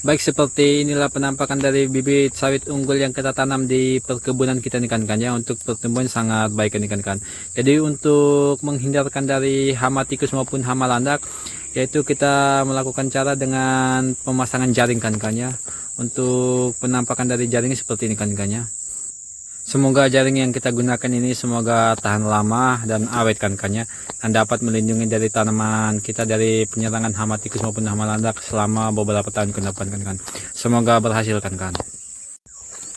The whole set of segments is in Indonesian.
Baik, seperti inilah penampakan dari bibit sawit unggul yang kita tanam di perkebunan kita nih kan ya. Untuk pertumbuhan sangat baik nih kan. Jadi untuk menghindarkan dari hama tikus maupun hama landak, yaitu kita melakukan cara dengan pemasangan jaring kan ya. Untuk penampakan dari jaring seperti ini kan ya. Semoga jaring yang kita gunakan ini semoga tahan lama dan awet kan ya, dan dapat melindungi dari tanaman kita dari penyerangan hama tikus maupun hama landak selama beberapa tahun ke depan kan. Semoga berhasil kan.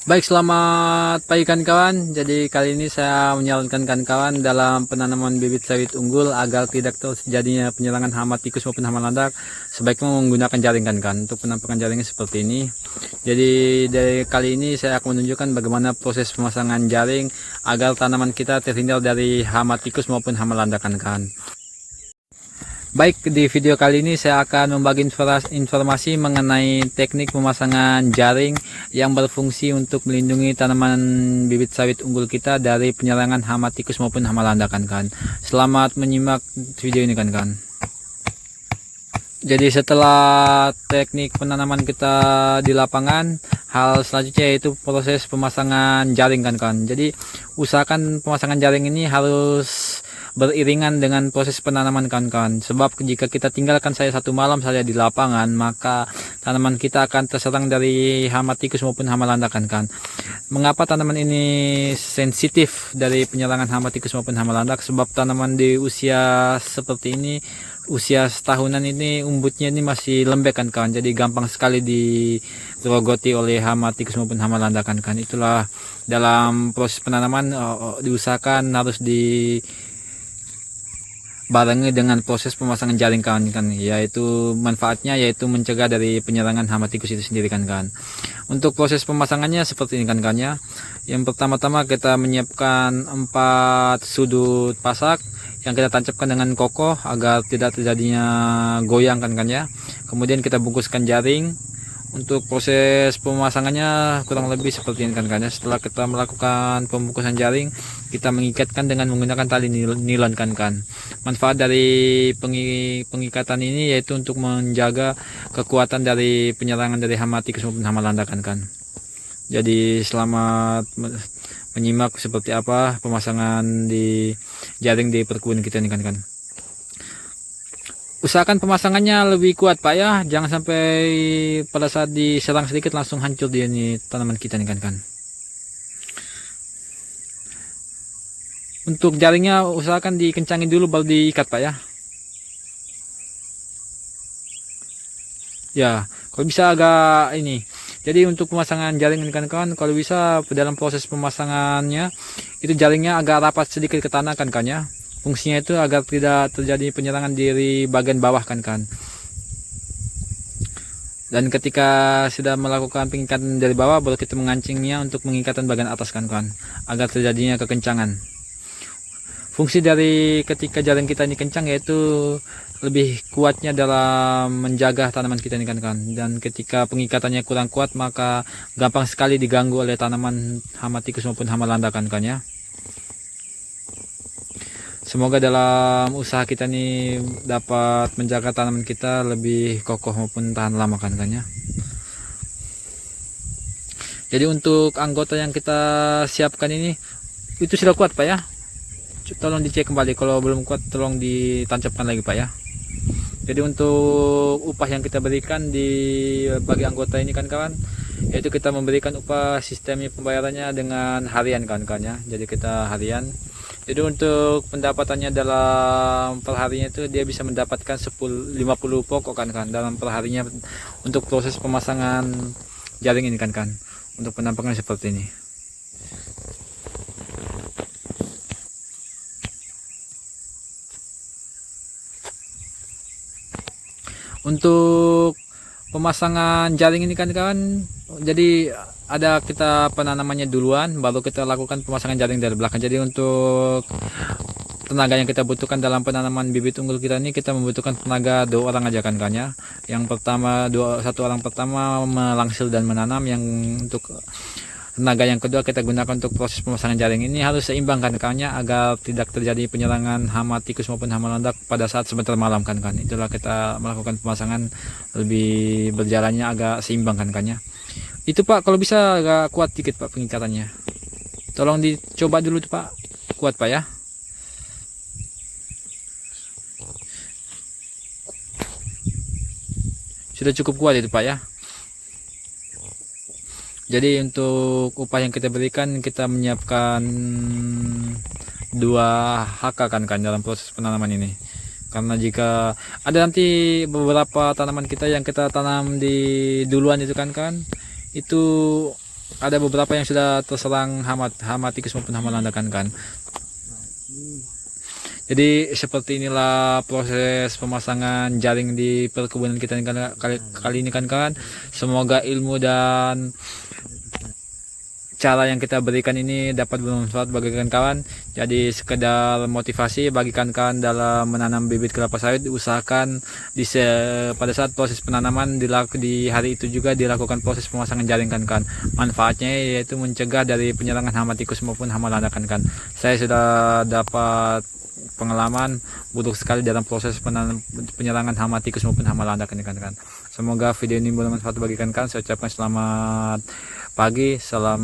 Baik, selamat pagi kawan-kawan. Jadi kali ini saya menyarankan kawan-kawan dalam penanaman bibit sawit unggul agar tidak terjadinya penyerangan hama tikus maupun hama landak, sebaiknya menggunakan jaring kan. Untuk penampakan jaringnya seperti ini. Jadi dari kali ini saya akan menunjukkan bagaimana proses pemasangan jaring agar tanaman kita terhindar dari hama tikus maupun hama landak kan. Baik, di video kali ini saya akan membagi informasi mengenai teknik pemasangan jaring yang berfungsi untuk melindungi tanaman bibit sawit unggul kita dari penyerangan hama tikus maupun hama landak kan. Selamat menyimak video ini kan. Jadi setelah teknik penanaman kita di lapangan, hal selanjutnya yaitu proses pemasangan jaring kan. Jadi usahakan pemasangan jaring ini harus beriringan dengan proses penanaman kawan-kawan, sebab jika kita tinggalkan saya satu malam saja di lapangan, maka tanaman kita akan terserang dari hama tikus maupun hama landak kan. Mengapa tanaman ini sensitif dari penyerangan hama tikus maupun hama landak? Sebab tanaman di usia seperti ini, usia setahunan ini, umbutnya ini masih lembek kan kawan, jadi gampang sekali digerogoti oleh hama tikus maupun hama landak kan. Itulah dalam proses penanaman diusahakan harus barengi dengan proses pemasangan jaring kan, yaitu manfaatnya yaitu mencegah dari penyerangan hama tikus itu sendiri kan. Untuk proses pemasangannya seperti ini kan ya. Yang pertama-tama kita menyiapkan 4 sudut pasak yang kita tancapkan dengan kokoh agar tidak terjadinya goyang kan ya. Kemudian kita bungkuskan jaring. Untuk proses pemasangannya kurang lebih seperti ini kan ya. Setelah kita melakukan pembungkusan jaring, kita mengikatkan dengan menggunakan tali nilon kan. Manfaat dari pengikatan ini yaitu untuk menjaga kekuatan dari penyerangan dari hama tikus maupun hama landak kan. Jadi selamat menyimak seperti apa pemasangan di jaring di perkebunan kita ini kan. Usahakan pemasangannya lebih kuat Pak ya, jangan sampai pada saat diserang sedikit langsung hancur dia nih tanaman kita nih kan. Untuk jaringnya usahakan dikencangin dulu baru diikat Pak ya. Ya, kalau bisa agak ini. Jadi untuk pemasangan jaring ini kan kalau bisa dalam proses pemasangannya itu jaringnya agak rapat sedikit ke tanah kan ya. Fungsinya itu agar tidak terjadi penyerangan dari bagian bawah kan. Dan ketika sudah melakukan pengikatan dari bawah, baru kita mengancingnya untuk pengikatan bagian atas kan agar terjadinya kekencangan. Fungsi dari ketika jaring kita ini kencang yaitu lebih kuatnya dalam menjaga tanaman kita ini kan. Dan ketika pengikatannya kurang kuat, maka gampang sekali diganggu oleh tanaman hama tikus maupun hama landak kan ya. Semoga dalam usaha kita ini dapat menjaga tanaman kita lebih kokoh maupun tahan lama kan ya. Jadi untuk anggota yang kita siapkan ini itu sudah kuat Pak ya. Tolong dicek kembali, kalau belum kuat tolong ditancapkan lagi Pak ya. Jadi untuk upah yang kita berikan bagi anggota ini kan kawan, yaitu kita memberikan upah sistemnya pembayarannya dengan harian kan ya. Jadi kita harian. Jadi untuk pendapatannya dalam perharinya itu dia bisa mendapatkan 50 pokok kan dalam perharinya untuk proses pemasangan jaring ini kan. Untuk penampakan seperti ini. Untuk pemasangan jaring ini kan jadi ada kita penanamannya duluan, baru kita lakukan pemasangan jaring dari belakang. Jadi untuk tenaga yang kita butuhkan dalam penanaman bibit unggul kita ini, kita membutuhkan tenaga 2 orang aja kan ya. Yang pertama satu orang pertama melangsil dan menanam, yang untuk tenaga yang kedua kita gunakan untuk proses pemasangan jaring. Ini harus seimbang kan kawannya, agar tidak terjadi penyerangan hama tikus maupun hama landak pada saat sebentar malam kan. Itulah kita melakukan pemasangan lebih berjalannya agak seimbang kan ya. Itu Pak, kalau bisa agak kuat dikit Pak pengikatannya. Tolong dicoba dulu tuh Pak. Kuat Pak ya. Sudah cukup kuat itu Pak ya. Jadi untuk upah yang kita berikan, kita menyiapkan 2 HK kan dalam proses penanaman ini. Karena jika ada nanti beberapa tanaman kita yang kita tanam di duluan itu kan itu ada beberapa yang sudah terserang hama tikus maupun hama landak kan. Jadi seperti inilah proses pemasangan jaring di perkebunan kita kali ini kan. Semoga ilmu dan cara yang kita berikan ini dapat bermanfaat bagi kawan-kawan. Jadi sekedar motivasi bagi kawan-kawan dalam menanam bibit kelapa sawit, usahakan pada saat proses penanaman di hari itu juga dilakukan proses pemasangan jaring kan. Manfaatnya yaitu mencegah dari penyerangan hama tikus maupun hama landak kan. Saya sudah dapat pengalaman buruk sekali dalam proses penyerangan hama tikus maupun hama landak kan. Semoga video ini bermanfaat bagi kawan-kawan. Saya ucapkan selamat pagi, salam